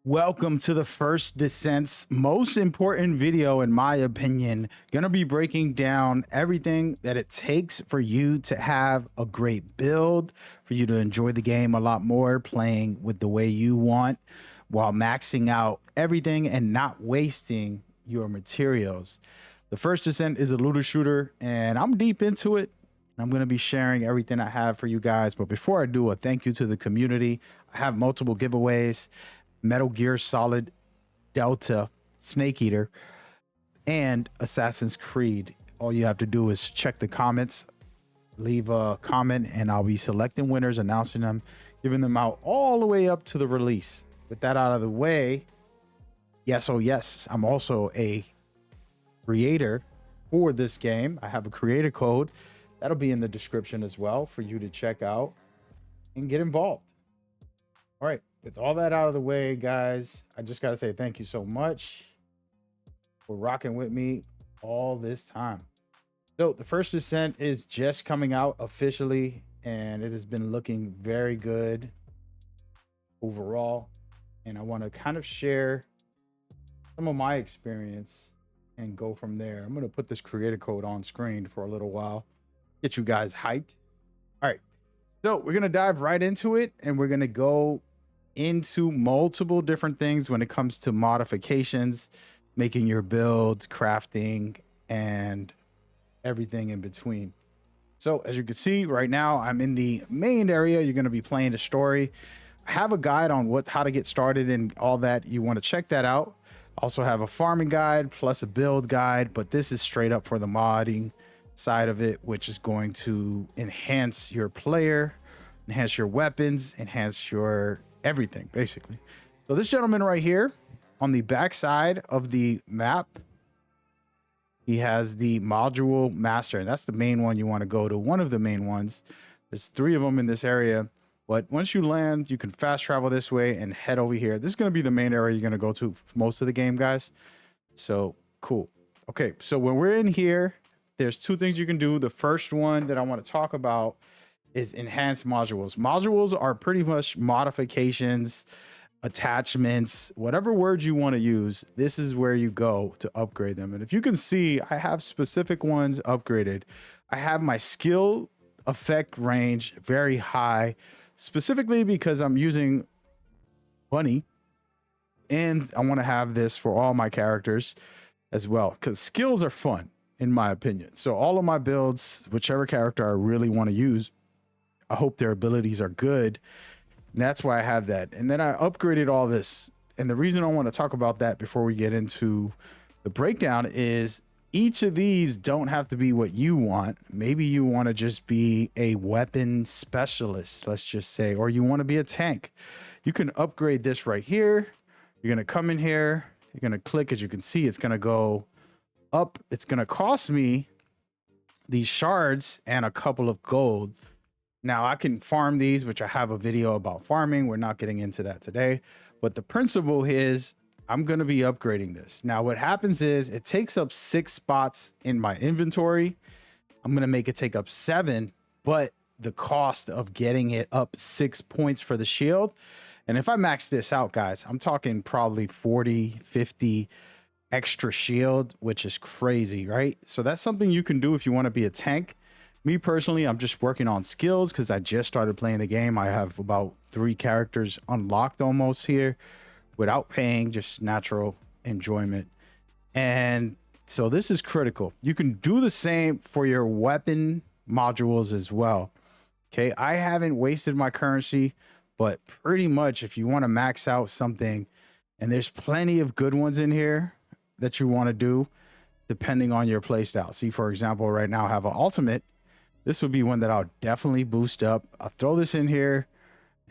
Welcome to the First Descent's most important video, in my opinion. Gonna be breaking down everything that it takes for you to have a great build, for you to enjoy the game a lot more, playing with the way you want, while maxing out everything and not wasting your materials. The First Descent is a looter shooter, and I'm deep into it. I'm going to be sharing everything I have for you guys. But before I do, a thank you to the community. I have multiple giveaways. Metal Gear Solid Delta Snake Eater and Assassin's Creed. All you have to do is check the comments, leave a comment, and I'll be selecting winners, announcing them, giving them out all the way up to the release. With that out of the way, yes, oh yes, I'm also a creator for this game. I have a creator code that'll be in the description as well for you to check out and get involved. All right, with all that out of the way, guys, I just got to say thank you so much for rocking with me all this time. So the First Descent is just coming out officially, and it has been looking very good overall. And I want to kind of share some of my experience and go from there. I'm going to put this creator code on screen for a little while, get you guys hyped. All right, so we're going to dive right into it, and we're going to go into multiple different things when it comes to modifications, making your build, crafting, and everything in between. So as you can see right now, I'm in the main area. You're going to be playing the story. I have a guide on how to get started and all that. You want to check that out. Also have a farming guide plus a build guide, but this is straight up for the modding side of it, which is going to enhance your player, enhance your weapons, enhance your everything, basically. So this gentleman right here on the back side of the map, he has the module master, and that's the main one you want to go to, one of the main ones. There's 3 of them in this area, but once you land, you can fast travel this way and head over here. This is going to be the main area you're going to go to for most of the game, guys. So cool. Okay, so when we're in here, there's 2 things you can do. The first one that I want to talk about is enhanced modules. Modules are pretty much modifications, attachments, whatever words you want to use. This is where you go to upgrade them. And if you can see, I have specific ones upgraded. I have my skill effect range very high, specifically because I'm using bunny, and I want to have this for all my characters as well, because skills are fun in my opinion. So all of my builds, whichever character I really want to use, I hope their abilities are good. And that's why I have that. And then I upgraded all this. And the reason I want to talk about that before we get into the breakdown is each of these don't have to be what you want. Maybe you want to just be a weapon specialist, let's just say, or you want to be a tank. You can upgrade this right here. You're going to come in here. You're going to click. As you can see, it's going to go up. It's going to cost me these shards and a couple of gold. Now I can farm these, which I have a video about farming. We're not getting into that today, but the principle is I'm going to be upgrading this. Now what happens is it takes up 6 spots in my inventory. I'm going to make it take up 7, but the cost of getting it up 6 points for the shield. And if I max this out, guys, I'm talking probably 40, 50 extra shield, which is crazy, right? So that's something you can do if you want to be a tank. Me personally, I'm just working on skills because I just started playing the game. I have about 3 characters unlocked almost here without paying, just natural enjoyment. And so this is critical. You can do the same for your weapon modules as well. Okay, I haven't wasted my currency, but pretty much if you want to max out something, and there's plenty of good ones in here that you want to do depending on your playstyle. See, for example, right now I have an ultimate. This would be one that I'll definitely boost up. I'll throw this in here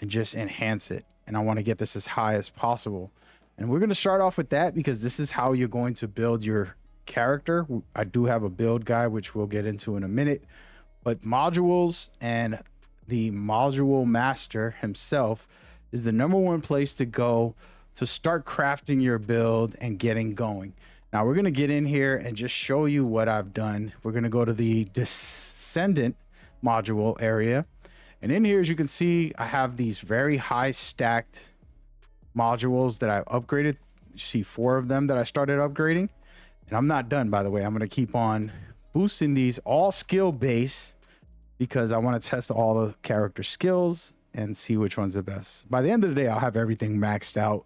and just enhance it. And I want to get this as high as possible. And we're going to start off with that because this is how you're going to build your character. I do have a build guide, which we'll get into in a minute. But modules and the module master himself is the #1 place to go to start crafting your build and getting going. Now we're going to get in here and just show you what I've done. We're going to go to the Descendant module area, and in here, as you can see, I have these very high stacked modules that I upgraded. You see 4 of them that I started upgrading, and I'm not done, by the way. I'm going to keep on boosting these, all skill base, because I want to test all the character skills and see which one's the best. By the end of the day, I'll have everything maxed out.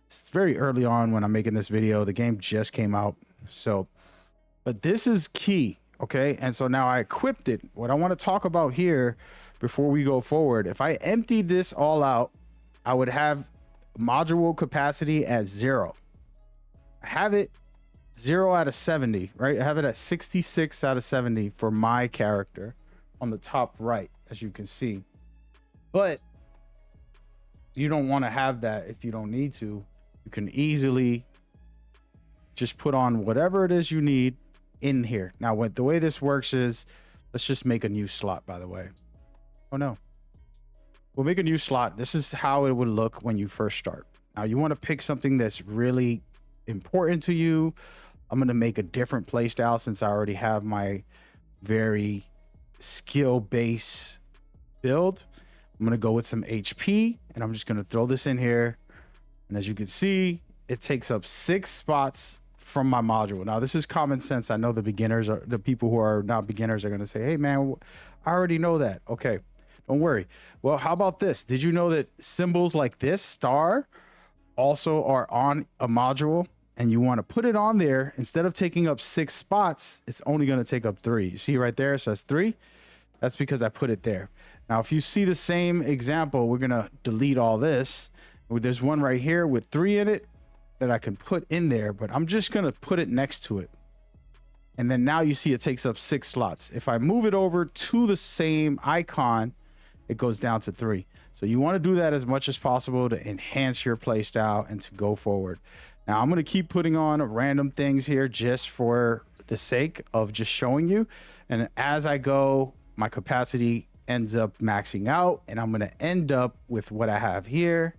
It's very early on when I'm making this video. The game just came out. So, but this is key. Okay. And so now I equipped it. What I want to talk about here before we go forward, if I emptied this all out, I would have module capacity at 0. I have it 0 out of 70, right? I have it at 66 out of 70 for my character on the top right, as you can see. But you don't want to have that if you don't need to. You can easily just put on whatever it is you need in here. Now, the way this works is, let's just make a new slot, by the way. Oh no. We'll make a new slot. This is how it would look when you first start. Now, you want to pick something that's really important to you. I'm going to make a different play style since I already have my very skill base build. I'm going to go with some HP, and I'm just going to throw this in here. And as you can see, it takes up 6 spots from my module. Now, this is common sense. I know the beginners, are the people who are not beginners, are going to say, hey man, I already know that. Okay, don't worry. Well, how about this? Did you know that symbols like this star also are on a module? And you want to put it on there. Instead of taking up 6 spots, it's only going to take up 3. You see right there, it says 3. That's because I put it there. Now, if you see the same example, we're going to delete all this. There's one right here with 3 in it that I can put in there, but I'm just going to put it next to it. And then now you see it takes up 6 slots. If I move it over to the same icon, it goes down to 3. So you want to do that as much as possible to enhance your play style and to go forward. Now, I'm going to keep putting on random things here just for the sake of just showing you. And as I go, my capacity ends up maxing out, and I'm going to end up with what I have here,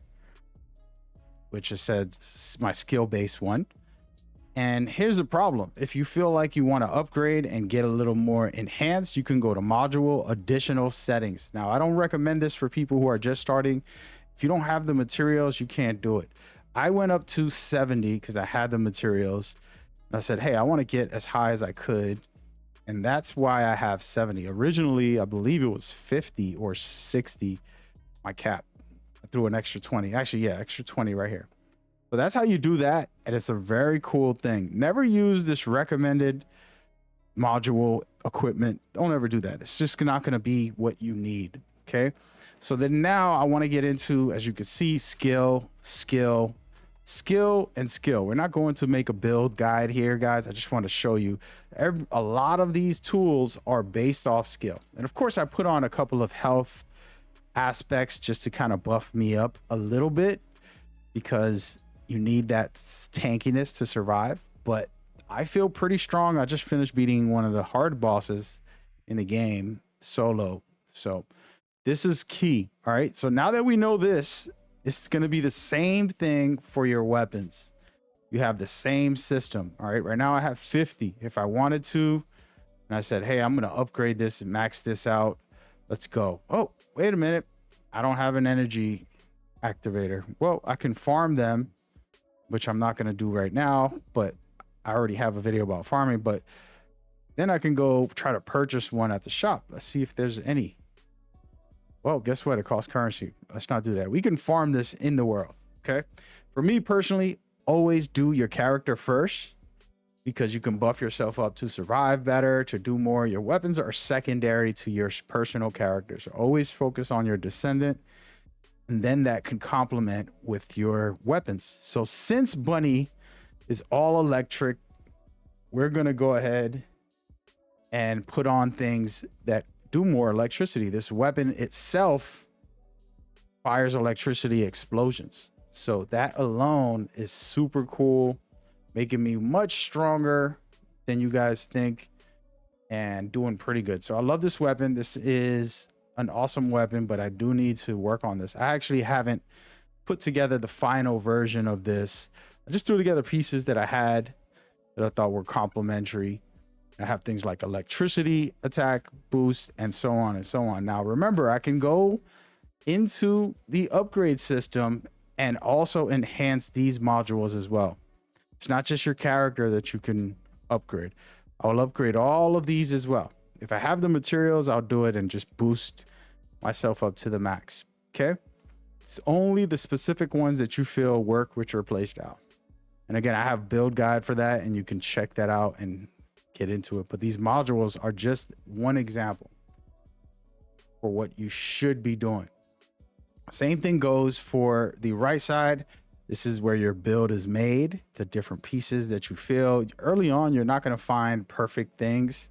which is said my skill base one. And here's the problem. If you feel like you want to upgrade and get a little more enhanced, you can go to module additional settings. Now, I don't recommend this for people who are just starting. If you don't have the materials, you can't do it. I went up to 70 because I had the materials. And I said, hey, I want to get as high as I could. And that's why I have 70. Originally, I believe it was 50 or 60, my cap. I threw an extra 20. Actually, yeah, extra 20 right here. So that's how you do that. And it's a very cool thing. Never use this recommended module equipment. Don't ever do that. It's just not going to be what you need. Okay. So then now I want to get into, as you can see, skill, skill, skill, and skill. We're not going to make a build guide here, guys. I just want to show you a lot of these tools are based off skill. And of course, I put on a couple of health aspects just to kind of buff me up a little bit, because you need that tankiness to survive. But I feel pretty strong. I just finished beating one of the hard bosses in the game solo. So this is key. All right. So now that we know this, it's going to be the same thing for your weapons. You have the same system. All right. Right now I have 50. If I wanted to, and I said, hey, I'm going to upgrade this and max this out. Let's go. Oh, wait a minute. I don't have an energy activator. Well, I can farm them, which I'm not going to do right now, but I already have a video about farming. But then I can go try to purchase one at the shop. Let's see if there's any. Well, guess what? It costs currency. Let's not do that. We can farm this in the world. Okay. For me personally, always do your character first, because you can buff yourself up to survive better, to do more. Your weapons are secondary to your personal character. So always focus on your descendant, and then that can complement with your weapons. So since Bunny is all electric, we're going to go ahead and put on things that do more electricity. This weapon itself fires electricity explosions. So that alone is super cool, making me much stronger than you guys think and doing pretty good. So I love this weapon. This is an awesome weapon, but I do need to work on this. I actually haven't put together the final version of this. I just threw together pieces that I had that I thought were complementary. I have things like electricity attack boost and so on and so on. Now, remember, I can go into the upgrade system and also enhance these modules as well. It's not just your character that you can upgrade. I'll upgrade all of these as well. If I have the materials, I'll do it and just boost myself up to the max. Okay. It's only the specific ones that you feel work which are placed out. And again, I have build guide for that, and you can check that out and get into it. But these modules are just one example for what you should be doing. Same thing goes for the right side. This is where your build is made, the different pieces that you feel. Early on, you're not going to find perfect things.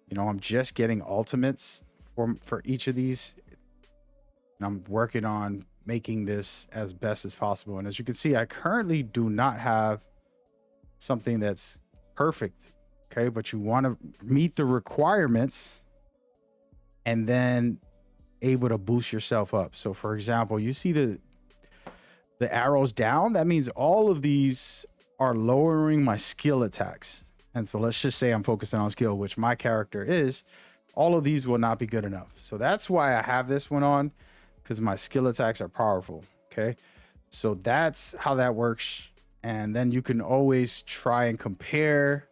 You know, I'm just getting ultimates for each of these. And I'm working on making this as best as possible. And as you can see, I currently do not have something that's perfect. Okay, but you want to meet the requirements and then able to boost yourself up. So for example, you see the arrows down, that means all of these are lowering my skill attacks. And so let's just say I'm focusing on skill, which my character is. All of these will not be good enough. So that's why I have this one on, because my skill attacks are powerful. Okay, so that's how that works. And then you can always try and compare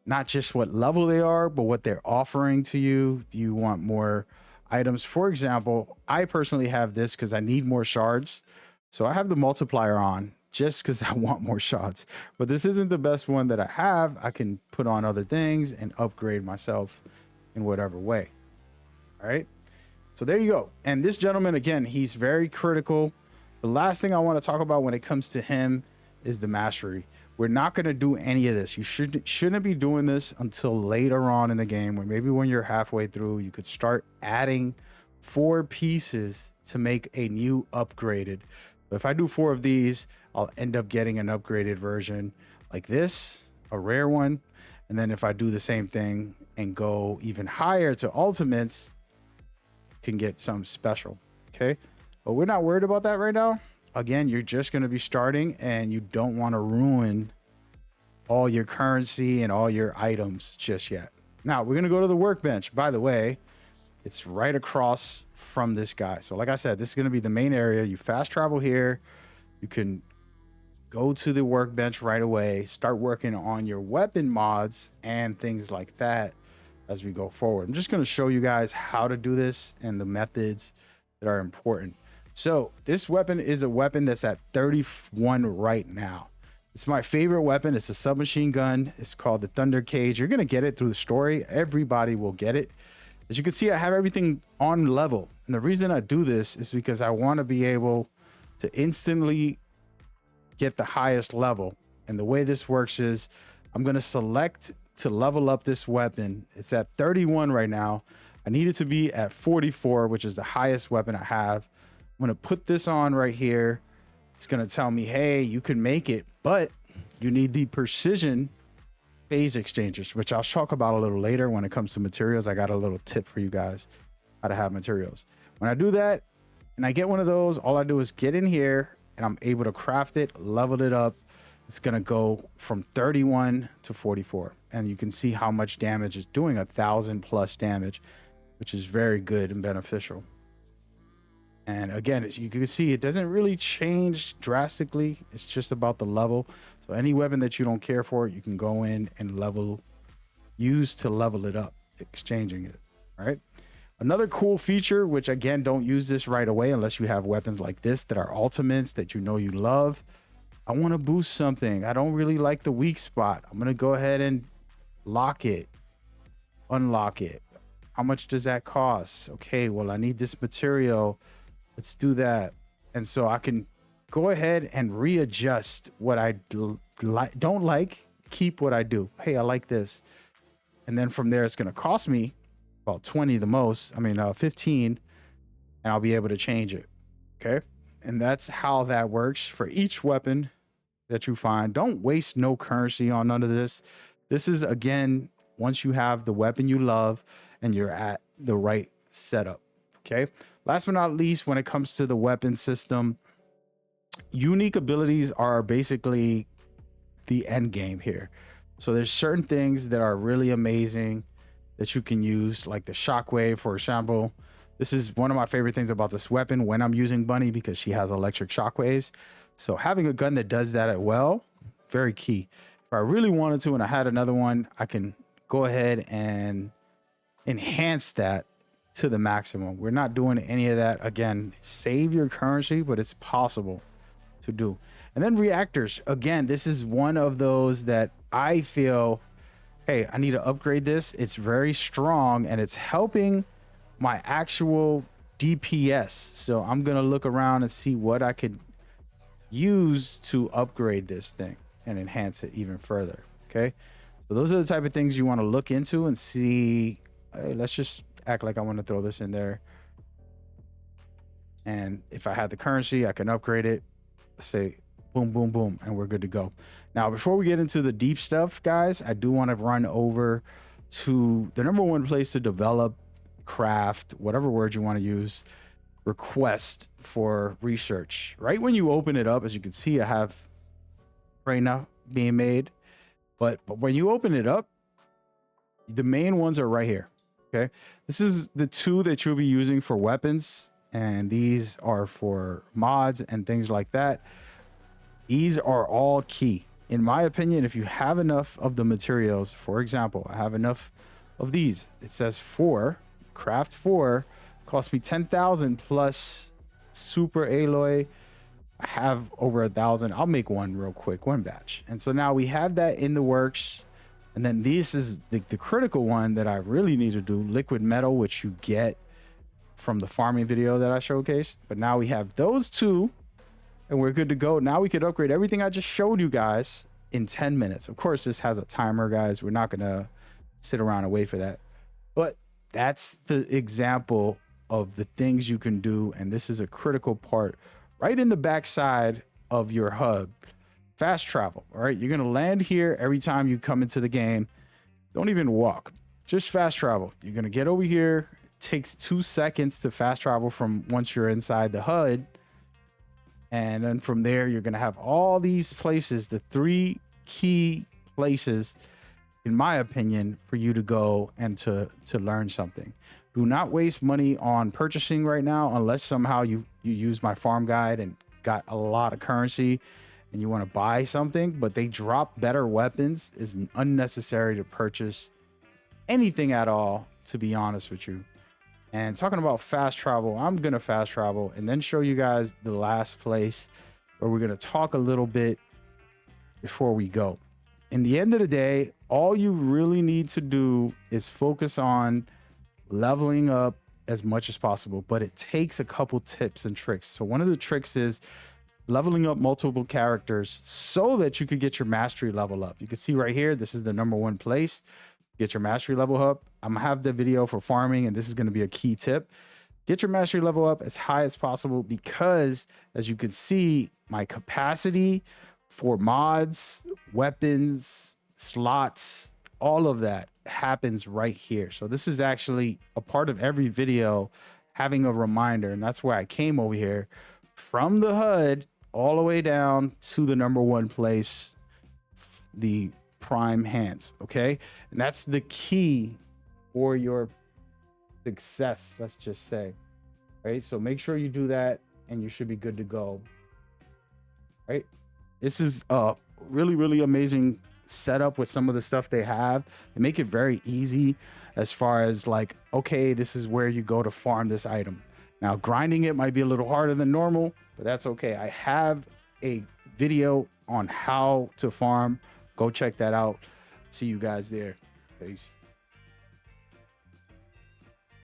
not just what level they are, but what they're offering to you. Do you want more items? For example, I personally have this because I need more shards. So I have the multiplier on just because I want more shards. But this isn't the best one that I have. I can put on other things and upgrade myself in whatever way. All right. So there you go. And this gentleman, again, he's very critical. The last thing I want to talk about when it comes to him is the mastery. We're not going to do any of this. You shouldn't be doing this until later on in the game, or maybe when you're halfway through, you could start adding 4 pieces to make a new upgraded. But if I do 4 of these, I'll end up getting an upgraded version like this, a rare one. And then if I do the same thing and go even higher to ultimates, can get some special. Okay, but we're not worried about that right now. Again, you're just going to be starting, and you don't want to ruin all your currency and all your items just yet. Now we're going to go to the workbench. By the way, it's right across from this guy. So like I said, this is going to be the main area. You fast travel here. You can go to the workbench right away, start working on your weapon mods and things like that as we go forward. I'm just going to show you guys how to do this and the methods that are important. So this weapon is a weapon that's at 31 right now. It's my favorite weapon. It's a submachine gun. It's called the Thunder Cage. You're going to get it through the story. Everybody will get it. As you can see, I have everything on level. And the reason I do this is because I want to be able to instantly get the highest level. And the way this works is I'm going to select to level up this weapon. It's at 31 right now. I need it to be at 44, which is the highest weapon I have. I'm going to put this on right here. It's going to tell me, hey, you can make it, but you need the precision phase exchangers, which I'll talk about a little later when it comes to materials. I got a little tip for you guys how to have materials. When I do that and I get one of those, all I do is get in here and I'm able to craft it, level it up. It's going to go from 31 to 44. And you can see how much damage it's doing, 1,000+ damage, which is very good and beneficial. And again, as you can see, it doesn't really change drastically. It's just about the level. So any weapon that you don't care for, you can go in and use to level it up, exchanging it, right? Another cool feature, which again, don't use this right away unless you have weapons like this that are ultimates that you know you love. I want to boost something. I don't really like the weak spot. I'm going to go ahead and lock it, unlock it. How much does that cost? Okay, well, I need this material. Let's do that. And so I can go ahead and readjust what I don't like, keep what I do. Hey, I like this. And then from there, it's going to cost me about 20 the most. 15, and I'll be able to change it. Okay. And that's how that works for each weapon that you find. Don't waste no currency on none of this. This is, again, once you have the weapon you love and you're at the right setup. Okay. Last but not least, when it comes to the weapon system, unique abilities are basically the end game here. So there's certain things that are really amazing that you can use, like the shockwave, for example. This is one of my favorite things about this weapon when I'm using Bunny, because she has electric shockwaves. So having a gun that does that well, very key. If I really wanted to and I had another one, I can go ahead and enhance that to the maximum. We're not doing any of that. Again, save your currency, but it's possible to do. And then reactors. Again, this is one of those that I feel, hey, I need to upgrade this. It's very strong and it's helping my actual DPS. So I'm going to look around and see what I could use to upgrade this thing and enhance it even further. Okay. So those are the type of things you want to look into and see. Hey, let's just act like I want to throw this in there. And if I had the currency, I can upgrade it. Let's say boom, boom, boom, and we're good to go. Now, before we get into the deep stuff, guys, I do want to run over to the number one place to develop, craft, whatever word you want to use, request for research. Right when you open it up, as you can see, I have right now being made. But when you open it up, the main ones are right here. Okay, this is the two that you'll be using for weapons, and these are for mods and things like that. These are all key, in my opinion. If you have enough of the materials, for example, I have enough of these. It says 4, craft 4, cost me 10,000 plus super alloy. I have over 1,000. I'll make one real quick, one batch. And so now we have that in the works. And then this is the critical one that I really need to do, liquid metal, which you get from the farming video that I showcased. But now we have those two and we're good to go. Now we could upgrade everything I just showed you guys in 10 minutes. Of course, this has a timer, guys. We're not going to sit around and wait for that. But that's the example of the things you can do. And this is a critical part right in the backside of your hub. Fast travel. All right, you're gonna land here every time you come into the game. Don't even walk, just fast travel. You're gonna get over here. It takes 2 seconds to fast travel from once you're inside the HUD, and then from there you're gonna have all these places, the 3 key places, in my opinion, for you to go and to learn something. Do not waste money on purchasing right now unless somehow you use my farm guide and got a lot of currency and you want to buy something, but they drop better weapons. Is unnecessary to purchase anything at all, to be honest with you. And talking about fast travel, I'm gonna fast travel and then show you guys the last place where we're gonna talk a little bit before we go. In the end of the day, all you really need to do is focus on leveling up as much as possible, but it takes a couple tips and tricks. So one of the tricks is leveling up multiple characters so that you could get your mastery level up. You can see right here, this is the number one place. Get your mastery level up. I'm gonna have the video for farming, and this is gonna be a key tip. Get your mastery level up as high as possible, because as you can see, my capacity for mods, weapons, slots, all of that happens right here. So this is actually a part of every video, having a reminder, and that's why I came over here from the HUD all the way down to the number one place, the prime hands. Okay, and that's the key for your success, let's just say. Right, so make sure you do that and you should be good to go. Right, this is a really amazing setup with some of the stuff they have. They make it very easy as far as like, okay, this is where you go to farm this item. Now grinding it might be a little harder than normal, but that's okay. I have a video on how to farm. Go check that out. See you guys there. Peace.